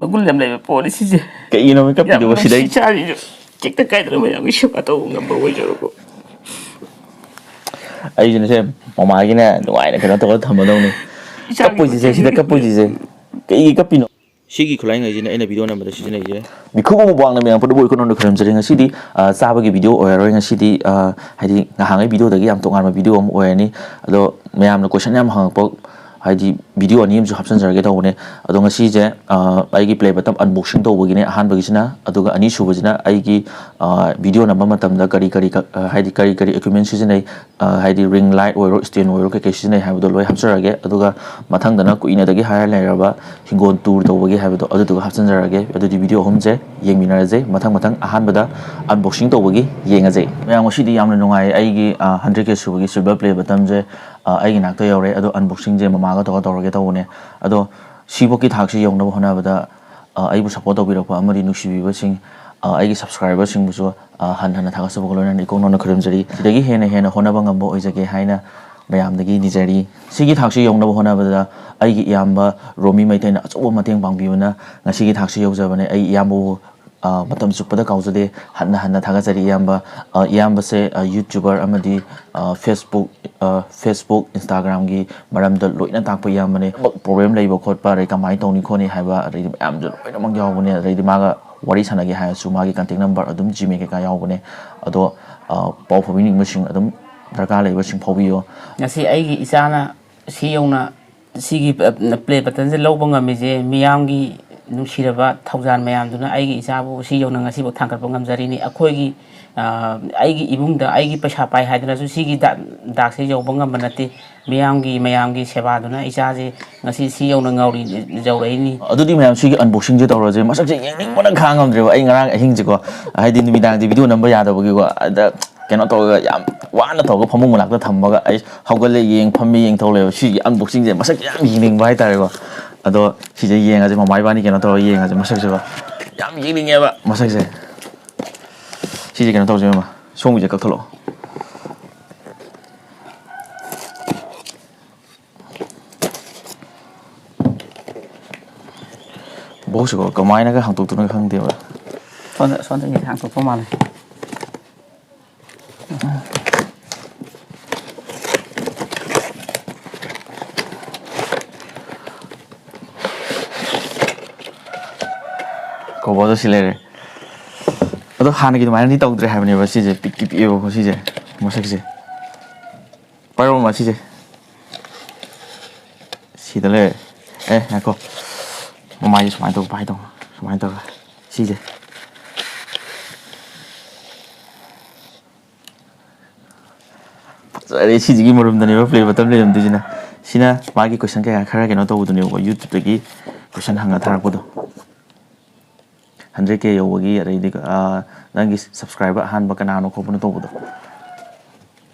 Magul lam lai poli si je. Cái nó mới cấp video Si đấy. cha đi. Chắc tất cả rồi mà cái shop tao ngầm bồi cho cô. Ai cho nên xem mà cái này ngoài này cái nó tôi thầm ở đâu này. Cấp bôi gì thế? Cấp bôi gì thế? Cái cấp pin. Sigi khulai ngai jine ena video na mada sijine je mi khubo mo bang na me podo boy kono no khram jere nga sidi saba gi video or nga sidi haidi nga hangai video dagi am tongar ma video am oyani ado me am na question am hang po haidi video ani am ju hapsan jarge to ne ado nga si je ai gi play batam unboxing to bogine ahan bagi sina ado ga ani shuba jina ai gi video na mama tam da kari haidi kari equipment sijine haidi ring light or stand or ke sijine ha do loi hapsarage ado ga mathang dana ku ina dagi hire lai raba hingon tour to bagi ha do ado to hapsan jarage ado di video hom je yengmina je mathang ahan bada unboxing to bagi yenga je me ang sidi yamna nungai ai gi 100k subagi silver play batam je ai gi nak to yore ado unboxing je mama ga to rage to ne ado siboki thak si yong na hona bada ai bu support to bi rakwa amari nuksi bi ba sing ai gi subscriber sing bu so han thaga sabu lo na ikong no khram jari sidagi hena hona ba ngam bo oi jage haina mayam dagi nijari sigi thak si yong na hona bada ai gi yamba romi maitai na acho mateng bang bi na ngasi gi thak si yong jabane ai yambo matam chukpada kaujade hanna thaga jari yamba se youtuber amadi Facebook Instagram gi maram da loina takpa yamane problem leiba khotpa re kamai tawni khoni haiba re am jo loina mang yaw bune re maga wari sanagi ha su magi contact number adum gmail ka yaw bune ado pau phobini machine adum darka leiba sing phobiyo ngasi ai gi isana si yongna sigi play button je loba ngami je miyam gi nusiraba thaujan mayam duna ai gi isabu si yongna ngasi bo thangkat ngam jari ni akhoi gi ai gi ibung da ai gi paisa pai haidna su sigi dak se yo bangam banati mayam gi seba duna isa je ngasi si yongna ngauri jawrai ni adudi mayam sigi unboxing je tawra je masak je yeng mana khangam je ai ngarang ahing je ko haidi ni bidang di video number ya da bogi ko da keno to ga yam wana to ga phamung malak da thamma ga ai haugal le yeng phammi yeng thole sigi unboxing je masak yam yeng bai tar ko ado si je yeng aje mamai bani keno to yeng aje masak je ba yam yeng ba masak je si je keno to je ma song je ka tholo bố sẽ có cái máy nó cái hàng tụt nó không tiêu rồi son thì hàng tụt mà này có bao giờ xí lên rồi đó hàng này cái máy nó đi tàu từ hai bên này xí gì bị yêu có xí gì mà xí gì bao lâu mà xí gì xí tới lên ê này cô mai số máy tàu xí gì rồi xí gì cái mồm này play vào tâm lên làm gì nè xí na mai cái question cái khai cái nó tàu tụi nó YouTube cái question hàng ngàn thằng đó 100k 여기 레이디 난기 subscriber 한 바가나 놓고 보는 또 보도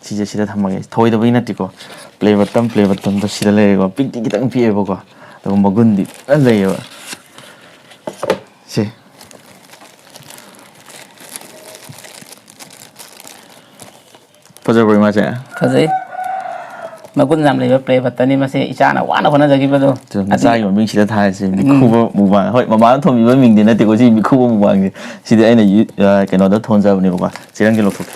시제 담마게 더이도 보이나 띠고 플레이 버튼도 시달래고 삑띠기 땅 피해 보고 또 먹은디 안돼요 시 퍼져 보이 맞아 퍼져 magun làm lấy play button ni mà sẽ isa na quá nó còn là gì vậy đâu sai của mình chỉ là thay gì mình khu vực mù vàng thôi mà bán thông với mình thì nó thì có gì mình khu vực mù vàng thì đây này cái nó đã thôn ra này qua chỉ đang cái lục thuộc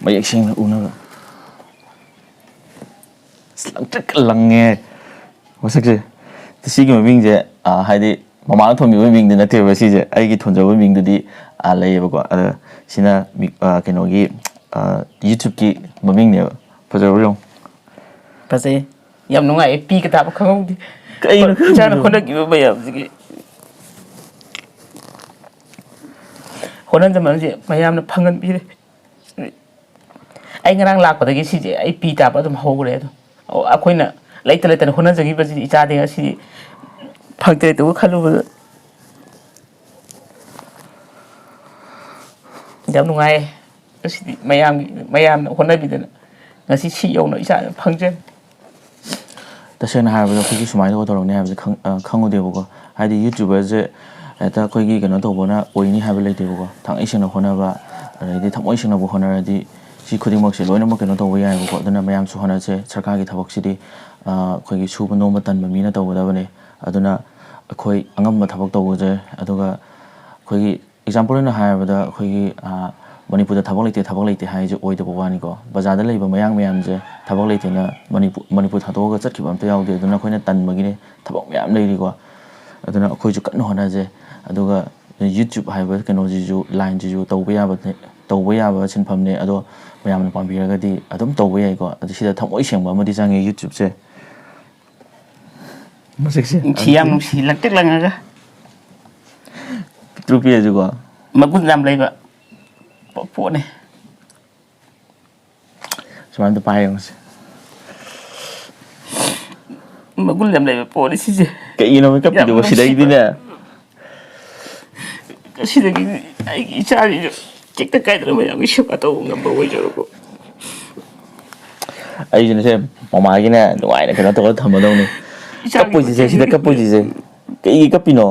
mấy sinh là uống nó lăng rất lăng nghe có sắc gì thì xí cái mình vậy hay đi mà bán thông với mình thì nó thì vậy xí vậy ai cái thôn ra với mình thì đi lấy vào qua sina cái nó cái YouTube cái mà mình nhớ phải rồi không? Phải gì? Yam nó ngay pi cái tạp không đi cái nó cha nó không được kiểu bây giờ gì hồiนั้นจะมันgì mà yam nó phăng ăn pi đấy anh đang lạc vào cái gì ai pi tạp ở trong hố đấy thôi à khôi nè lấy từ hồiนั้นจะcái gì cha thì cái gì phăng tới tôi khăn luôn yam nó ngay mayam hôm nay bị thế là si si yêu nó isa phăng trên तसेन हाबो खि सुमाइ लो दरने हाबो खंगो देबो हाइदि YouTuber जे एता खइगि गनो तबोना ओइनि हाबो लेतेबो थां इसिनो होनाबा ready थामoi सिनो बो होनारदि ꯁꯤ ꯈꯨꯗꯤꯡꯃꯛꯁꯦ ꯂꯣꯏꯅꯃꯛ ꯀꯩꯅꯣ ꯇꯧꯕ ꯌꯥꯏꯕꯀꯣ ꯑꯗꯨꯅ ꯃꯌꯥꯝꯁꯨ ꯍꯣꯠꯅꯁꯦ ꯁꯔꯀꯥꯔꯒꯤ ꯊꯕꯛꯁꯤꯗꯤ ꯑꯩꯈꯣꯏꯒꯤ ꯁꯨꯕ ꯅꯣꯝꯕ ꯇꯟꯕ ꯃꯤꯅ ꯇꯧꯒꯗꯕꯅꯤ ꯑꯗꯨꯅ ꯑꯩꯈꯣꯏ ꯑꯉꯝꯕ ꯊꯕꯛ ꯇꯧꯕꯁꯦ ꯑꯗꯨꯒ ꯑꯩꯈꯣꯏꯒꯤ ꯑꯦꯛꯖꯥꯝꯄꯜ ꯑꯣꯏꯅ ꯍꯥꯏꯔꯕꯗ ꯑꯩꯈꯣꯏꯒꯤ ꯃꯅꯤꯄꯨꯔꯗ ꯊꯕꯛ ꯂꯩꯇꯦ ꯍꯥꯏꯁꯦ ꯑꯣꯏꯗꯕ ꯋꯥꯅꯤꯀꯣ ꯕꯖꯥꯔꯗ ꯂꯩꯕ ꯃꯌꯥꯝꯁꯦ ꯊꯕꯛ ꯂꯩꯇꯦꯅ ꯃꯅꯤꯄꯨꯔ ꯊꯥꯗꯣꯛꯑꯒ ꯆꯠꯈꯤꯕ ꯑꯝꯇ ꯌꯥꯎꯗꯦ ꯑꯗꯨꯅ ꯑꯩꯈꯣꯏꯅ ꯇꯟꯕꯒꯤꯅꯤ ꯊꯕꯛ ꯃꯌꯥꯝ ꯂꯩꯔꯤꯀꯣ ꯑꯗꯨꯅ ꯑꯩꯈꯣꯏꯁꯨ ꯀꯟꯅ ꯍꯣꯠꯅꯖꯦ ꯑꯗꯨꯒ ꯌꯨꯇ꯭ꯌꯨꯕ ꯍꯥꯏꯕ ꯀꯩꯅꯣꯁꯤꯁꯨ ꯂꯥꯏꯟꯁꯤꯁꯨ ꯇꯧꯕ ꯌꯥꯕ ꯁꯤꯟꯐꯝꯅꯦ ꯑꯗꯣ ꯃꯌꯥꯝꯅ ꯄꯥꯝꯕꯤꯔꯒꯗꯤ ꯑꯗꯨꯝ ꯇꯧꯕ ꯌꯥꯏꯀꯣ ꯑꯗꯣ ꯁꯤꯗ ꯊꯃꯣꯏ ꯁꯦꯡꯕ ꯑꯃꯗꯤ ꯆꯪꯉꯦ ꯌꯨꯇ꯭ꯌꯨꯕꯁꯦ ꯃꯁꯛꯁꯦ ꯅꯨꯡꯁꯤ ꯌꯥꯝ ꯅꯨꯡꯁꯤ ꯂꯪꯇ꯭ꯔꯤꯛ ꯂꯪꯉꯒ ꯄꯤꯛꯇ꯭ꯔꯨ ꯄꯤꯛꯑꯁꯨꯀꯣ ꯃꯒꯨꯟ ꯌꯥꯝ ꯂꯩꯕ ꯄꯣꯠꯅꯤ ꯁꯨꯃꯥꯏꯅ ꯑꯝꯇ ꯄꯥꯏꯌꯦꯡꯉꯨꯁꯦ ꯃꯒꯨꯟ ꯌꯥꯝ ꯂꯩꯕ ꯄꯣꯠꯅꯤ ꯁꯤꯁꯦ ꯀꯩꯒꯤꯅꯣ ꯌꯥꯝ ꯀꯞꯄꯤꯗꯨꯕꯣ ꯅꯨꯡꯁꯤꯕ ꯁꯤꯗꯩꯗꯤꯅꯦ ꯁꯤꯗꯒꯤ ꯑꯩꯒꯤ ꯏꯆꯥꯁꯤꯁꯨ ꯇꯦꯛꯇ ꯀꯥꯏꯗꯅ ꯃꯌꯥꯝꯒꯤ ꯁꯦꯕꯥ ꯇꯧꯕ ꯉꯝꯕ ꯑꯣꯏꯖꯔꯕ ꯑꯩꯁꯤꯅꯁꯦ ꯃꯃꯥꯒꯤꯅꯦ ꯅꯨꯡꯉꯥꯏꯅ ꯀꯩꯅꯣ ꯇꯧꯔꯒ ꯊꯝꯃꯗꯧꯅꯤ ꯏꯆꯥꯒꯤ ꯀꯞꯄꯣꯏꯁꯤꯁꯦ ꯁꯤꯗ ꯃꯇꯦꯡ ꯀꯞꯄꯣꯏꯁꯤꯁꯦ ꯀꯩꯒꯤ ꯀꯞꯄꯤꯅꯣ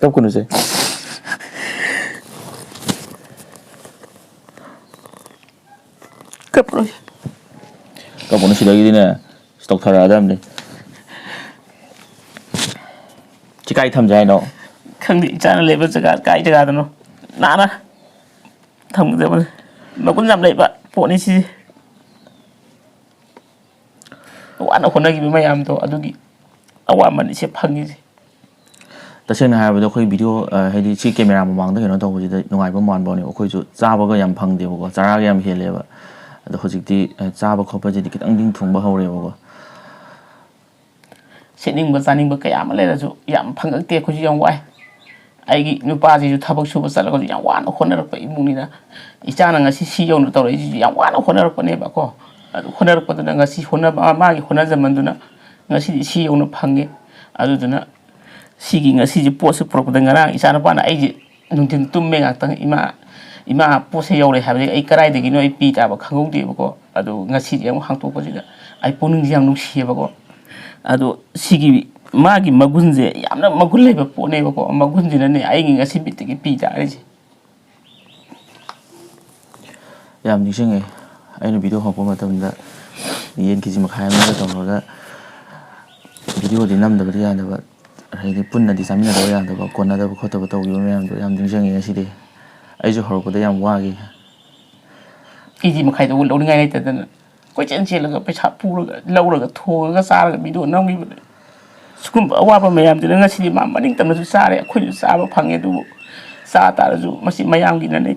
ꯀꯞꯀꯅꯨꯁꯦ ꯀꯞꯄꯔꯣꯏ ꯀꯞꯀꯅꯨ ꯁꯤꯗꯒꯤꯗꯤꯅꯦ ꯇꯧꯊꯔꯛꯑꯗꯕꯅꯤ ꯁꯤ ꯀꯥꯏ ꯊꯝꯖꯦ ꯍꯥꯏꯅꯣ ꯈꯪꯗꯦ ꯏꯆꯥꯅ ꯂꯩꯕ ꯖꯒꯥ ꯀꯥꯏ ꯖꯒꯥꯗꯅꯣ ꯅꯥꯟꯅ ꯊꯝꯒꯗꯕꯅꯤ ꯃꯒꯨꯟ ꯌꯥꯝ ꯂꯩꯕ ꯄꯣꯠꯅꯤ ꯁꯤꯁꯦ ꯋꯥꯅ ꯍꯣꯠꯅꯈꯤꯕ ꯃꯌꯥꯝꯗꯣ ꯑꯗꯨꯒꯤ ꯑꯋꯥꯃꯟꯁꯦ ꯐꯪꯉꯤꯁꯦ ꯇꯁꯦꯡꯅ ꯍꯥꯏꯔꯕꯗ ꯑꯩꯈꯣꯏ ꯚꯤꯗꯤꯑꯣ ꯍꯥꯏꯗꯤ ꯁꯤ ꯀꯦꯃꯦꯔꯥ ꯃꯃꯥꯡꯗ ꯀꯩꯅꯣ ꯇꯧꯕꯁꯤꯗ ꯅꯨꯡꯉꯥꯏꯕ ꯃꯥꯟꯕꯅꯦ ꯑꯩꯈꯣꯏꯁꯨ ꯆꯥꯕꯒ ꯌꯥꯝ ꯐꯪꯗꯦꯕꯀꯣ ꯆꯔꯥꯒ ꯌꯥꯝ ꯍꯦꯜꯂꯦꯕ ꯑꯗꯣ ꯍꯧꯖꯤꯛꯇꯤ ꯆꯥꯕ ꯈꯣꯠꯄꯁꯤꯗꯤ ꯈꯤꯇꯪ ꯊꯨꯡꯕ ꯍꯧꯔꯦꯕꯀꯣ ꯁꯦꯠꯅꯤꯡꯕ ꯆꯥꯅꯤꯡꯕ ꯀꯌꯥ ꯑꯃ ꯂꯩꯔꯁꯨ ꯌꯥꯝ ꯐꯪꯉꯛꯇꯦ ꯑꯩꯈꯣꯏꯁꯨ ꯌꯥꯝ ꯋꯥꯏ ꯑꯩꯒꯤ ꯅꯨꯄꯥꯁꯤꯁꯨ ꯊꯕꯛ ꯁꯨꯕ ꯆꯠꯂꯒꯁꯨ ꯌꯥꯝ ꯋꯥꯅ ꯍꯣꯠꯅꯔꯛꯄ ꯏꯃꯨꯡꯅꯤꯅ ꯏꯆꯥꯅ ꯉꯁꯤ ꯁꯤ ꯌꯧꯅ ꯇꯧꯔꯛꯏꯁꯤꯁꯨ ꯌꯥꯝ ꯋꯥꯅ ꯍꯣꯠꯅꯔꯛꯄꯅꯦꯕꯀꯣ ꯑꯗꯨ ꯍꯣꯠꯅꯔꯛꯄꯗꯨꯅ ꯉꯁꯤ ꯃꯥꯒꯤ ꯍꯣꯠꯅꯖꯃꯟꯗꯨꯅ ꯉꯁꯤꯗꯤ ꯁꯤ ꯌꯧꯅ ꯐꯪꯉꯦ ꯑꯗꯨꯗꯨꯅ ꯁꯤꯒꯤ ꯉꯁꯤꯁꯦ ꯄꯣꯠꯁꯦ ꯄꯨꯔꯛꯄꯗ ꯉꯔꯥꯡ ꯏꯆꯥꯅꯨꯄꯥꯅ ꯑꯩꯁꯦ ꯅꯨꯡꯊꯤꯟ ꯇꯨꯝꯃꯦ ꯉꯥꯛꯇꯪ ꯏꯃꯥ ꯄꯣꯠꯁꯦ ꯌꯧꯔꯦ ꯍꯥꯏꯕꯗꯒꯤ ꯑꯩ ꯀꯗꯥꯏꯗꯒꯤꯅꯣ ꯑꯩ ꯄꯤ ꯇꯥꯕ ꯈꯪꯍꯧꯗꯦꯕꯀꯣ ꯑꯗꯨ ꯉꯁꯤꯗꯤ ꯑꯃꯨꯛ ꯍꯥꯡꯇꯣꯛꯄꯁꯤꯗ ꯑꯩ ꯄꯨꯛꯅꯤꯡꯁꯦ ꯌꯥꯝ ꯅꯨꯡꯁꯤꯌꯦꯕꯀꯣ ꯑꯗꯣ ꯁꯤꯒꯤ ꯃꯥꯒꯤ ꯃꯒꯨꯟꯁꯦ ꯌꯥꯝꯅ ꯃꯒꯨꯟ ꯂꯩꯕ ꯄꯣꯠꯅꯦꯕꯀꯣ ꯃꯒꯨꯟꯁꯤꯅꯅꯦ ꯑꯩꯒꯤ ꯉꯁꯤ ꯕꯤꯠꯇꯒꯤ ꯄꯤ ꯇꯥꯔꯤꯁꯦ ꯌꯥꯝ ꯅꯤꯡꯁꯤꯡꯉꯦ ꯑꯩꯅ ꯚꯤꯗꯤꯑꯣ ꯍꯧꯔꯛꯄ ꯃꯇꯝꯗ ꯌꯦꯟ ꯀꯦꯖꯤ ꯃꯈꯥꯏ ꯑꯃꯒ ꯇꯧꯔꯒ ꯚꯤꯗꯤꯑꯣꯗꯤ ꯅꯝꯗꯕꯗꯤ ꯌꯥꯗꯕ ꯑꯗꯩꯗꯤ ꯄꯨꯟꯅꯗꯤ ꯆꯥꯃꯤꯟꯅꯗꯕ ꯌꯥꯗꯕ ꯀꯣꯟꯅꯗꯕ ꯈꯣꯠꯇꯕ ꯇꯧꯈꯤꯕ ꯃꯌꯥꯝꯗꯣ ꯌꯥꯝ ꯅꯤꯡꯁꯤꯡꯉꯦ ꯉꯁꯤꯗꯤ ꯑꯩꯁꯨ ꯍꯧꯔꯛꯄꯗ ꯌꯥꯝ ꯋꯥꯈꯤ ꯀꯦꯖꯤ ꯃꯈꯥꯏꯗꯨꯕꯨ ꯂꯧꯅꯤꯡꯉꯥꯏ ꯂꯩꯇꯗꯅ ꯀꯣꯏꯆꯦꯟ ꯆꯦꯜꯂꯒ ꯄꯩꯁꯥ ꯄꯨꯔꯒ ꯂꯧꯔꯒ ꯊꯣꯡꯉꯒ ꯆꯥꯔꯒ ꯚꯤꯗꯤꯑꯣ ꯅꯝꯈꯤꯕꯅꯦ ꯁꯤꯒꯨꯝꯕ ꯑꯋꯥꯕ ꯃꯌꯥꯝꯁꯤꯅ ꯉꯁꯤꯗꯤ ꯃꯥ ꯃꯅꯤꯡ ꯇꯝꯅꯁꯨ ꯆꯥꯔꯦ ꯑꯩꯈꯣꯏꯁꯨ ꯆꯥꯕ ꯐꯪꯉꯦ ꯑꯗꯨꯕꯨ ꯆꯥ ꯇꯥꯔꯁꯨ ꯃꯁꯤ ꯃꯌꯥꯝꯒꯤꯅꯅꯦ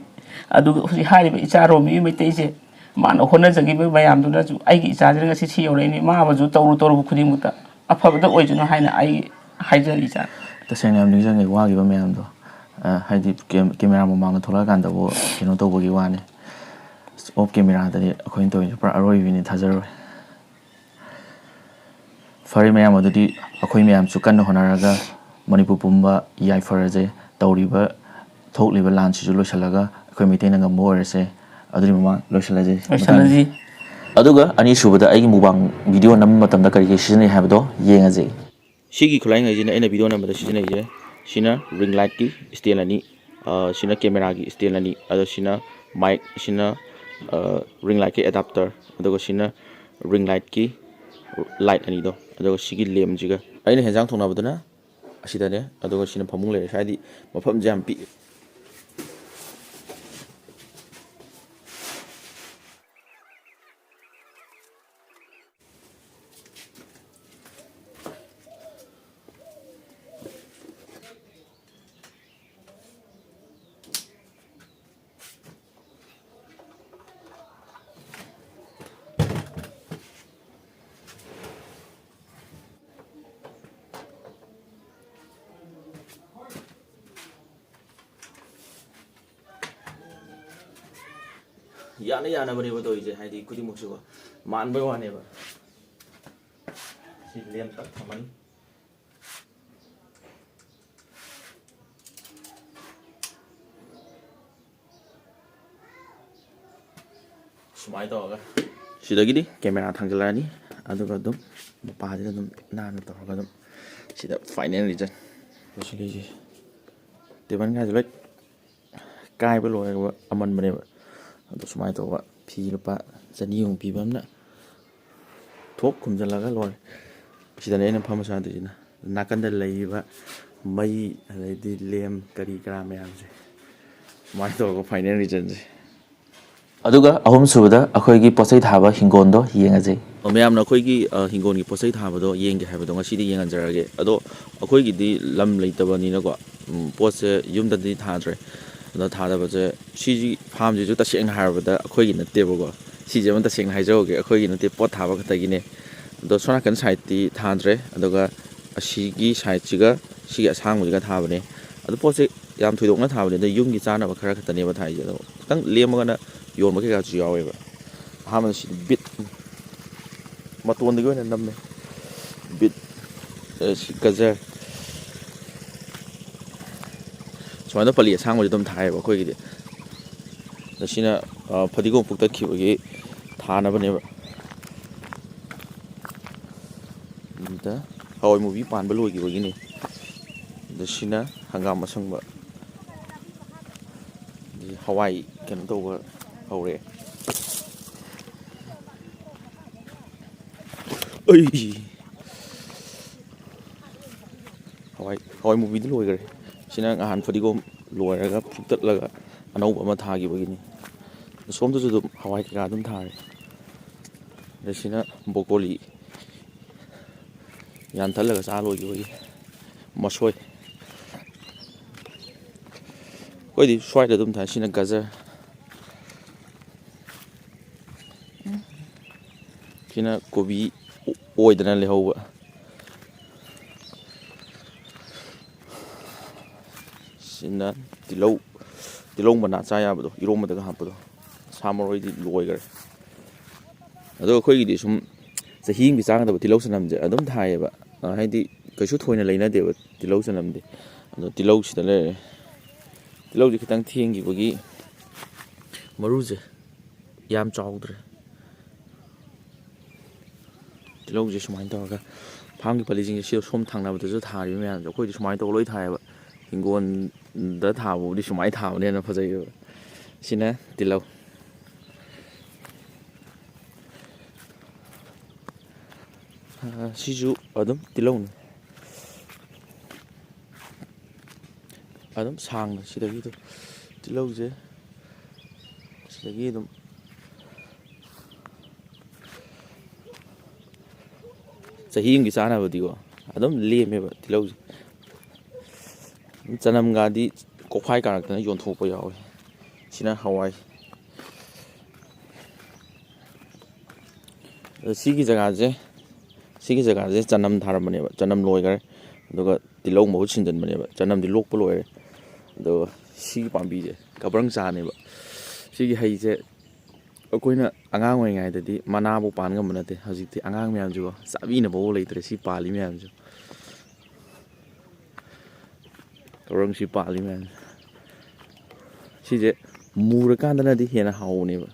ꯑꯗꯨꯒ ꯍꯧꯖꯤꯛ ꯍꯥꯏꯔꯤꯕ ꯏꯆꯥꯔꯣꯝꯃꯤ ꯃꯩꯇꯩꯁꯦ ꯃꯥꯅ ꯍꯣꯠꯅꯖꯈꯤꯕ ꯃꯌꯥꯝꯗꯨꯅꯁꯨ ꯑꯩꯒꯤ ꯏꯆꯥꯁꯤꯅ ꯉꯁꯤ ꯁꯤ ꯌꯧꯔꯛꯏꯅꯤ ꯃꯥꯕꯨꯁꯨ ꯇꯧꯔꯨ ꯈꯨꯗꯤꯡꯃꯛꯇ ꯑꯐꯕꯗ ꯑꯣꯏꯖꯅꯨ ꯍꯥꯏꯅ ꯑꯩ ꯍꯥꯏꯖꯔꯤ ꯏꯆꯥ ꯇꯁꯦꯡꯅ ꯌꯥꯝ ꯅꯤꯡꯁꯤꯡꯉꯦ ꯋꯥꯈꯤꯕ ꯃꯌꯥꯝꯗꯣ ꯍꯥꯏꯗꯤ ꯀꯦꯃꯦꯔꯥ ꯃꯃꯥꯡꯗ ꯊꯣꯛꯂꯛꯑꯀꯥꯟꯗꯕꯨ ꯀꯩꯅꯣ ꯇꯧꯕꯒꯤ ꯋꯥꯅꯤ ꯑꯣꯐ ꯀꯦꯃꯦꯔꯥꯗꯗꯤ ꯑꯩꯈꯣꯏꯅ ꯇꯧꯔꯤꯁꯦ ꯄꯨꯔꯥ ꯑꯔꯣꯏꯕꯤꯅꯤ ꯊꯥꯖꯔꯣꯏ ꯐꯔꯦ ꯃꯌꯥꯝ ꯑꯗꯨꯗꯤ ꯑꯩꯈꯣꯏ ꯃꯌꯥꯝꯁꯨ ꯀꯟꯅ ꯍꯣꯠꯅꯔꯒ ꯃꯅꯤꯄꯨꯔ ꯄꯨꯝꯕ ꯌꯥꯏꯐꯔꯁꯦ ꯇꯧꯔꯤꯕ ꯊꯣꯛꯂꯤꯕ ꯂꯥꯟꯁꯤꯁꯨ ꯂꯣꯏꯁꯤꯜꯂꯒ ꯑꯩꯈꯣꯏ ꯃꯩꯇꯩꯅ ꯉꯝꯕ ꯑꯣꯏꯔꯁꯦ ꯑꯗꯨꯒꯤ ꯃꯃꯥꯡ ꯂꯣꯏꯁꯤꯜꯂꯁꯤ ꯂꯣꯏꯁꯜꯂꯁꯤ ꯑꯗꯨꯒ ꯑꯅꯤꯁꯨꯕꯗ ꯑꯩꯒꯤ ꯃꯨꯛꯕꯥꯡ ꯚꯤꯗꯤꯑꯣ ꯅꯝꯕ ꯃꯇꯝꯗ ꯀꯔꯤ ꯁꯤꯖꯤꯟꯅꯩ ꯍꯥꯏꯕꯗꯣ ꯌꯦꯡꯉꯁꯤ ꯁꯤꯒꯤ ꯈꯨꯠꯂꯥꯏꯉꯩꯁꯤꯅ ꯑꯩꯅ ꯚꯤꯗꯤꯑꯣ ꯅꯝꯕꯗ ꯁꯤꯖꯤꯟꯅꯩꯁꯦ ꯁꯤꯅ ꯔꯤꯡ ꯂꯥꯏꯠꯀꯤ ꯏꯁꯇꯦꯟ ꯑꯅꯤ ꯁꯤꯅ ꯀꯦꯃꯦꯔꯥꯒꯤ ꯏꯁꯇꯦꯟ ꯑꯅꯤ ꯑꯗꯣ ꯁꯤꯅ ꯃꯥꯏꯛ ꯁꯤꯅ ꯔꯤꯡ ꯂꯥꯏꯠꯀꯤ ꯑꯦꯗꯥꯞꯇꯔ ꯑꯗꯨꯒ ꯁꯤꯅ ꯔꯤꯡ ꯂꯥꯏꯠꯀꯤ ꯂꯥꯏꯠ ꯑꯅꯤꯗꯣ ꯑꯗꯨꯒ ꯁꯤꯒꯤ ꯂꯦꯝꯁꯤꯒ ꯑꯩꯅ ꯍꯦꯟꯖꯥꯡ ꯊꯣꯡꯅꯕꯗꯨꯅ ꯑꯁꯤꯗꯅꯦ ꯑꯗꯨꯒ ꯁꯤꯅ ꯐꯃꯨꯡ ꯂꯩꯔꯦ ꯍꯥꯏꯗꯤ ꯃꯐꯝꯁꯦ ꯌꯥꯝ ꯄꯤꯛꯏ ꯌꯥꯅꯕꯅꯦꯕ ꯇꯧꯔꯤꯁꯦ ꯍꯥꯏꯗꯤ ꯈꯨꯗꯤꯡꯃꯛꯁꯨꯀꯣ ꯃꯥꯟꯕꯩ ꯋꯥꯅꯦꯕ ꯁꯤ ꯂꯦꯝ ꯇꯛ ꯊꯝꯃꯅꯤ ꯁꯨꯃꯥꯏꯅ ꯇꯧꯔꯒ ꯁꯤꯗꯒꯤꯗꯤ ꯀꯦꯃꯦꯔꯥ ꯊꯥꯡꯖꯤꯜꯂꯛꯑꯅꯤ ꯑꯗꯨꯒ ꯑꯗꯨꯝ ꯃꯄꯥꯁꯤꯗ ꯑꯗꯨꯝ ꯅꯥꯟꯅ ꯇꯧꯔꯒ ꯑꯗꯨꯝ ꯁꯤꯗ ꯐꯥꯏꯅꯦꯜ ꯔꯤꯖꯟ ꯂꯣꯏꯁꯤꯜꯂꯤꯁꯤ ꯇꯦꯕꯜꯒꯥꯁꯦ ꯂꯣꯏ ꯀꯥꯏꯕ ꯂꯣꯏꯔꯒ ꯑꯃꯟꯕꯅꯦꯕ ꯑꯗꯣ ꯁꯨꯃꯥꯏꯅ ꯇꯧꯕ ꯐꯤ ꯂꯨꯄꯥ 200 ꯄꯤꯕ ꯑꯃꯅ ꯊꯣꯛ ꯈꯨꯝꯖꯤꯜꯂꯒ ꯂꯣꯏꯔꯦ ꯁꯤꯗꯅꯦ ꯑꯩꯅ ꯐꯝꯕ ꯁꯥꯗꯣꯏꯁꯤꯅ ꯅꯥꯀꯟꯗ ꯂꯩꯔꯤꯕ ꯃꯩ ꯑꯗꯩꯗꯤ ꯂꯦꯝ ꯀꯔꯤ ꯀꯔꯥ ꯃꯌꯥꯝꯁꯦ ꯁꯨꯃꯥꯏꯅ ꯇꯧꯔꯒ ꯐꯥꯏꯅꯦꯜ ꯔꯤꯖꯟꯁꯦ ꯑꯗꯨꯒ ꯑꯍꯨꯝꯁꯨꯕꯗ ꯑꯩꯈꯣꯏꯒꯤ ꯄꯣꯠꯆꯩ ꯊꯥꯕ ꯍꯤꯡꯒꯣꯜꯗꯣ ꯌꯦꯡꯉꯁꯦ ꯃꯌꯥꯝꯅ ꯑꯩꯈꯣꯏꯒꯤ ꯍꯤꯡꯒꯣꯜꯒꯤ ꯄꯣꯠꯆꯩ ꯊꯥꯕꯗꯣ ꯌꯦꯡꯒꯦ ꯍꯥꯏꯕꯗꯣ ꯉꯁꯤꯗꯤ ꯌꯦꯡꯍꯟꯖꯔꯒꯦ ꯑꯗꯣ ꯑꯩꯈꯣꯏꯒꯤꯗꯤ ꯂꯝ ꯂꯩꯇꯕꯅꯤꯅꯀꯣ ꯄꯣꯠꯁꯦ ꯌꯨꯝꯗꯗꯤ ꯊꯥꯗ꯭ꯔꯦ ꯑꯗꯣ ꯊꯥꯗꯕꯁꯦ ꯁꯤꯒꯤ ꯐꯥꯔꯝꯁꯤꯁꯨ ꯇꯁꯦꯡꯅ ꯍꯥꯏꯔꯕꯗ ꯑꯩꯈꯣꯏꯒꯤ ꯅꯠꯇꯦꯕꯀꯣ ꯁꯤꯁꯦ ꯑꯃ ꯇꯁꯦꯡꯅ ꯍꯥꯏꯖꯧꯒꯦ ꯑꯩꯈꯣꯏꯒꯤ ꯅꯠꯇꯦ ꯄꯣꯠ ꯊꯥꯕ ꯈꯛꯇꯒꯤꯅꯦ ꯑꯗꯣ ꯁꯣꯝ ꯅꯥꯀꯟ ꯁꯥꯏꯠꯇꯤ ꯊꯥꯗ꯭ꯔꯦ ꯑꯗꯨꯒ ꯑꯁꯤꯒꯤ ꯁꯥꯏꯠꯁꯤꯒ ꯁꯤꯒꯤ ꯑꯁꯥꯡꯕꯁꯤꯒ ꯊꯥꯕꯅꯦ ꯑꯗꯣ ꯄꯣꯠꯁꯦ ꯌꯥꯝ ꯊꯣꯏꯗꯣꯛꯅ ꯊꯥꯕꯅꯦ ꯑꯗ ꯌꯨꯝꯒꯤ ꯆꯥꯅꯕ ꯈꯔ ꯈꯛꯇꯅꯦꯕ ꯊꯥꯏꯁꯦ ꯑꯗꯣ ꯈꯤꯇꯪ ꯂꯦꯝꯃꯒꯅ ꯌꯣꯟꯕ ꯀꯩꯀꯥꯁꯨ ꯌꯥꯎꯋꯦꯕ ꯑꯍꯥꯟꯕꯗ ꯁꯤꯗꯤ ꯕꯤꯠ ꯃꯇꯣꯟꯗꯒꯤ ꯑꯣꯏꯅ ꯅꯝꯃꯦ ꯕꯤꯠ ꯒꯖꯔ ꯁꯨꯃꯥꯏꯅ ꯄꯜꯂꯤ ꯑꯁꯥꯡꯕꯁꯤ ꯑꯗꯨꯝ ꯊꯥꯏꯌꯦꯕ ꯑꯩꯈꯣꯏꯒꯤꯗꯤ ꯑꯗ ꯁꯤꯅ ꯐꯗꯤꯒꯣꯝ ꯄꯨꯛꯇꯠꯈꯤꯕꯒꯤ ꯊꯥꯅꯕꯅꯦꯕ ꯑꯗ ꯍꯋꯥꯏ ꯃꯨꯕꯤ ꯄꯥꯟꯕ ꯂꯣꯏꯈꯤꯕꯒꯤꯅꯤ ꯑꯗ ꯁꯤꯅ ꯍꯪꯒꯥꯝ ꯑꯁꯪꯕ ꯍꯋꯥꯏ ꯀꯩꯅꯣ ꯇꯧꯕ ꯍꯧꯔꯛꯑꯦ ꯍꯋꯥꯏ ꯃꯨꯕꯤꯗꯤ ꯂꯣꯏꯈꯔꯦ ꯁꯤꯅ ꯅꯍꯥꯟ ꯐꯗꯤꯒꯣꯝ ꯂꯣꯏꯔꯒ ꯐꯨꯛꯇꯠꯂꯒ ꯑꯅꯧꯕ ꯑꯃ ꯊꯥꯈꯤꯕꯒꯤꯅꯤ ꯁꯣꯝꯗꯁꯨ ꯑꯗꯨꯝ ꯍꯋꯥꯏ ꯀꯩꯀꯥ ꯑꯗꯨꯝ ꯊꯥꯔꯦ ꯑꯗ ꯁꯤꯅ ꯕꯣꯀꯣꯂꯤ ꯌꯥꯟꯊꯠꯂꯒ ꯆꯥ ꯂꯣꯏꯈꯤꯕꯒꯤ ꯃꯁꯣꯏ ꯑꯩꯈꯣꯏꯗꯤ ꯁ꯭ꯋꯥꯏꯗ ꯑꯗꯨꯝ ꯊꯥꯏ ꯁꯤꯅ ꯒꯖꯔ ꯁꯤꯅ ꯀꯣꯕꯤ ꯑꯣꯏꯗꯅ ꯂꯩꯍꯧꯕ ꯁꯤꯅ ꯇꯤꯜꯍꯧ ꯃꯅꯥ ꯆꯥ ꯌꯥꯕꯗꯣ ꯏꯔꯣꯝꯕꯗꯒ ꯍꯥꯞꯄꯗꯣ ꯁꯥ ꯃꯔꯣꯏꯗꯤ ꯂꯣꯏꯈꯔꯦ ꯑꯗꯣ ꯑꯩꯈꯣꯏꯒꯤꯗꯤ ꯁꯨꯝ ꯆꯍꯤ ꯑꯃꯒꯤ ꯆꯥꯒꯗꯕ ꯇꯤꯜꯍꯧ ꯆꯅꯝꯁꯦ ꯑꯗꯨꯝ ꯊꯥꯏꯌꯦꯕ ꯍꯥꯏꯗꯤ ꯀꯩꯁꯨ ꯊꯣꯏꯅ ꯂꯩꯅꯗꯦꯕ ꯇꯤꯜꯍꯧ ꯆꯅꯝꯗꯤ ꯑꯗꯣ ꯇꯤꯜꯍꯧꯁꯤꯗ ꯂꯩꯔꯦ ꯇꯤꯜꯍꯧꯁꯦ ꯈꯤꯇꯪ ꯊꯦꯡꯈꯤꯕꯒꯤ ꯃꯔꯨꯁꯦ ꯌꯥꯝ ꯆꯥꯎꯗ꯭ꯔꯦ ꯇꯤꯜꯍꯧꯁꯦ ꯁꯨꯃꯥꯏꯅ ꯇꯧꯔꯒ ꯐꯥꯝꯒꯤ ꯄꯜꯂꯤꯁꯤꯡꯁꯦ ꯁꯤꯗ ꯁꯣꯝ ꯊꯪꯅꯕꯗꯁꯨ ꯊꯥꯔꯤꯕ ꯃꯌꯥꯝꯁꯦ ꯑꯩꯈꯣꯏꯗꯤ ꯁꯨꯃꯥꯏꯅ ꯇꯧꯔ ꯂꯣꯏ ꯊꯥꯏꯌꯦꯕ ꯍꯤꯡꯒꯣꯜꯗ ꯊꯥꯕꯕꯨꯗꯤ ꯁꯨꯃꯥꯏꯅ ꯊꯥꯕꯅ ꯍꯦꯟꯅ ꯐꯖꯩꯌꯦꯕ ꯁꯤꯅ ꯇꯤꯜꯍꯧ ꯁꯤꯁꯨ ꯑꯗꯨꯝ ꯇꯤꯜꯍꯧꯅꯤ ꯑꯗꯨꯝ ꯁꯥꯡꯅ ꯁꯤꯗꯒꯤ ꯑꯗꯨꯝ ꯇꯤꯜꯍꯧꯁꯦ ꯁꯤꯗꯒꯤ ꯑꯗꯨꯝ ꯆꯍꯤ ꯑꯃꯒꯤ ꯆꯥꯅꯕꯗꯤꯀꯣ ꯑꯗꯨꯝ ꯂꯦꯝꯃꯦꯕ ꯇꯤꯜꯍꯧꯁꯦ ꯆꯅꯝꯒꯗꯤ ꯀꯣꯛꯐꯥꯏ ꯀꯥꯔꯛꯇꯅ ꯌꯣꯟꯊꯣꯛꯄ ꯌꯥꯎꯋꯤ ꯁꯤꯅ ꯍꯋꯥꯏ ꯑꯗꯣ ꯁꯤꯒꯤ ꯖꯒꯥꯁꯦ ꯆꯅꯝ ꯊꯥꯔꯝꯕꯅꯦꯕ ꯆꯅꯝ ꯂꯣꯏꯈꯔꯦ ꯑꯗꯨꯒ ꯇꯤꯜꯍꯧ ꯃꯍꯨꯠ ꯁꯤꯟꯖꯟꯕꯅꯦꯕ ꯆꯅꯝꯗꯤ ꯂꯣꯛꯄ ꯂꯣꯏꯔꯦ ꯑꯗꯨꯒ ꯁꯤꯒꯤ ꯄꯥꯝꯕꯤꯁꯦ ꯒꯕ꯭ꯔꯪ ꯆꯥꯅꯦꯕ ꯁꯤꯒꯤ ꯍꯩꯁꯦ ꯑꯩꯈꯣꯏꯅ ꯑꯉꯥꯡ ꯑꯣꯏꯔꯤꯉꯩꯗꯗꯤ ꯃꯅꯥꯐꯥꯎ ꯄꯥꯟ ꯉꯝꯕ ꯅꯠꯇꯦ ꯍꯧꯖꯤꯛꯇꯤ ꯑꯉꯥꯡ ꯃꯌꯥꯝꯁꯤꯀꯣ ꯆꯥꯕꯤꯅꯕꯐꯥꯎ ꯂꯩꯇ꯭ꯔꯦ ꯁꯤ ꯄꯥꯜꯂꯤ ꯃꯌꯥꯝꯁꯨ ꯒꯕ꯭ꯔꯪꯁꯤ ꯄꯥꯜꯂꯤ ꯃꯌꯥꯝꯁꯦ ꯁꯤꯁꯦ ꯃꯨꯔꯀꯥꯟꯗꯅꯗꯤ ꯍꯦꯟꯅ ꯍꯥꯎꯕꯅꯦꯕ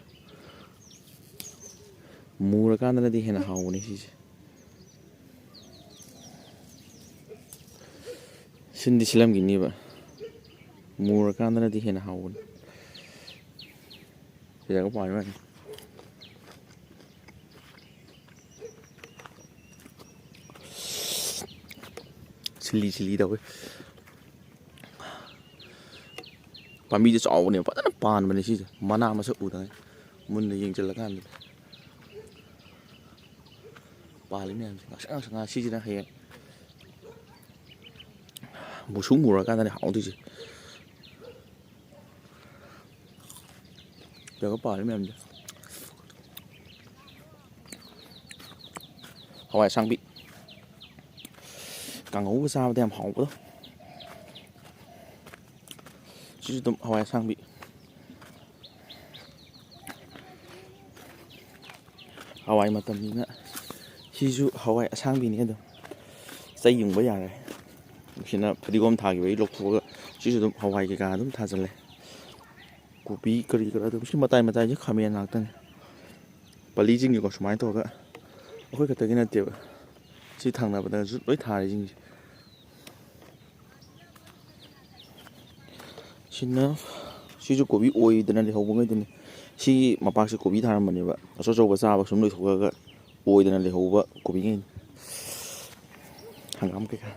ꯃꯨꯔꯀꯥꯟꯗꯅꯗꯤ ꯍꯦꯟꯅ ꯍꯥꯎꯕꯅꯦ ꯁꯤꯁꯦ ꯁꯤꯟꯗꯤ ꯁꯤꯜꯂꯝꯈꯤꯅꯦꯕ ꯃꯨꯔꯀꯥꯟꯗꯅꯗꯤ ꯍꯦꯟꯅ ꯍꯥꯎꯕꯅꯤ ꯁꯤꯗꯒ ꯄꯥꯜꯂꯤ ꯃꯌꯥꯝꯁꯦ ꯁꯤꯜꯂꯤ ꯇꯧꯋꯦ ꯄꯥꯝꯕꯤꯁꯦ ꯆꯥꯎꯕꯅꯦꯕ ꯐꯖꯅ ꯄꯥꯟꯕꯅꯦ ꯁꯤꯁꯦ ꯃꯅꯥ ꯃꯁꯛ ꯎꯗꯉꯩ ꯃꯨꯟꯅ ꯌꯦꯡꯁꯤꯜꯂꯀꯥꯟꯗ ꯄꯥꯜꯂꯤ ꯃꯌꯥꯝꯁꯦ ꯉꯥꯛꯁꯪ ꯉꯥꯡ ꯁꯤꯁꯤꯅ ꯍꯌꯦꯡ ꯃꯨꯁꯨꯛ ꯃꯨꯔꯀꯥꯟꯗꯅꯦ ꯍꯥꯎꯗꯣꯏꯁꯦ ꯁꯤꯗꯒ ꯄꯥꯜꯂꯤ ꯃꯌꯥꯝꯁꯦ ꯍꯋꯥꯏ ꯑꯁꯥꯡꯕꯤ ꯀꯥꯡꯍꯧꯒ ꯆꯥꯕꯗ ꯌꯥꯝ ꯍꯥꯎꯕꯗꯣ ꯁꯤꯁꯨ ꯑꯗꯨꯝ ꯍꯋꯥꯏ ꯑꯁꯥꯡꯕꯤ ꯍꯋꯥꯏ ꯃꯇꯝꯅꯤꯅ ꯁꯤꯁꯨ ꯍꯋꯥꯏ ꯑꯁꯥꯡꯕꯤꯅꯤ ꯑꯗꯨꯝ ꯆꯩ ꯌꯨꯡꯕ ꯌꯥꯔꯦ ꯁꯤꯅ ꯐꯗꯤꯒꯣꯝ ꯊꯥꯈꯤꯕꯒꯤ ꯂꯧꯊꯣꯛꯑꯒ ꯁꯤꯁꯨ ꯑꯗꯨꯝ ꯍꯋꯥꯏ ꯀꯩꯀꯥ ꯑꯗꯨꯝ ꯊꯥꯖꯤꯜꯂꯦ ꯀꯣꯕꯤ ꯀꯔꯤ ꯀꯔꯥ ꯑꯗꯨꯝ ꯁꯤ ꯃꯇꯥꯏꯁꯦ ꯈꯥꯃꯦꯟ ꯉꯥꯛꯇꯅꯤ ꯄꯜꯂꯤꯁꯤꯡꯒꯤꯀꯣ ꯁꯨꯃꯥꯏꯅ ꯇꯧꯔꯒ ꯑꯩꯈꯣꯏ ꯈꯛꯇꯒꯤ ꯅꯠꯇꯦꯕ ꯁꯤ ꯊꯪꯅꯕꯗꯁꯨ ꯂꯣꯏ ꯊꯥꯔꯤꯁꯤꯡꯁꯦ ꯁꯤꯅ ꯁꯤꯁꯨ ꯀꯣꯕꯤ ꯑꯣꯏꯗꯅ ꯂꯩꯍꯧꯕ ꯉꯩꯗꯨꯅꯤ ꯁꯤꯒꯤ ꯃꯄꯥꯛꯁꯦ ꯀꯣꯕꯤ ꯊꯥꯔꯝꯕꯅꯦꯕ ꯑꯆꯧ ꯑꯆꯧꯕ ꯆꯥꯕ ꯁꯨꯝ ꯂꯣꯏꯊꯣꯛꯑꯒ ꯑꯣꯏꯗꯅ ꯂꯩꯍꯧꯕ ꯀꯣꯕꯤꯉꯩꯅꯤ ꯍꯪꯒꯥꯝ ꯀꯩꯀꯥ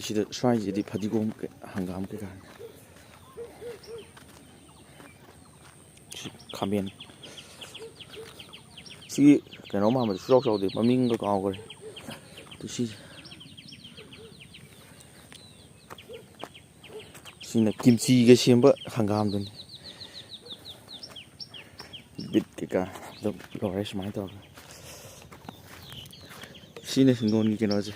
ꯁꯤꯗ ꯁ꯭ꯋꯥꯏꯁꯤꯗꯤ ꯐꯗꯤꯒꯣꯝ ꯍꯪꯒꯥꯝ ꯀꯩꯀꯥꯅꯤ ꯁꯤ ꯈꯥꯃꯦꯟ ꯁꯤ ꯀꯩꯅꯣ ꯃꯥꯟꯕꯗꯤ ꯁꯨꯡꯆꯥꯎ ꯆꯥꯎꯗꯦ ꯃꯃꯤꯡꯒ ꯀꯥꯎꯈ꯭ꯔꯦ ꯁꯤꯅ ꯀꯤꯝꯆꯤꯒ ꯁꯦꯝꯕ ꯍꯪꯒꯥꯝꯗꯨꯅꯤ ꯕꯤꯠ ꯀꯩꯀꯥ ꯑꯗꯨꯝ ꯂꯣꯏꯔꯦ ꯁꯨꯃꯥꯏꯅ ꯇꯧꯔꯒ ꯁꯤꯅ ꯍꯤꯡꯒꯣꯜꯒꯤ ꯀꯩꯅꯣꯁꯦ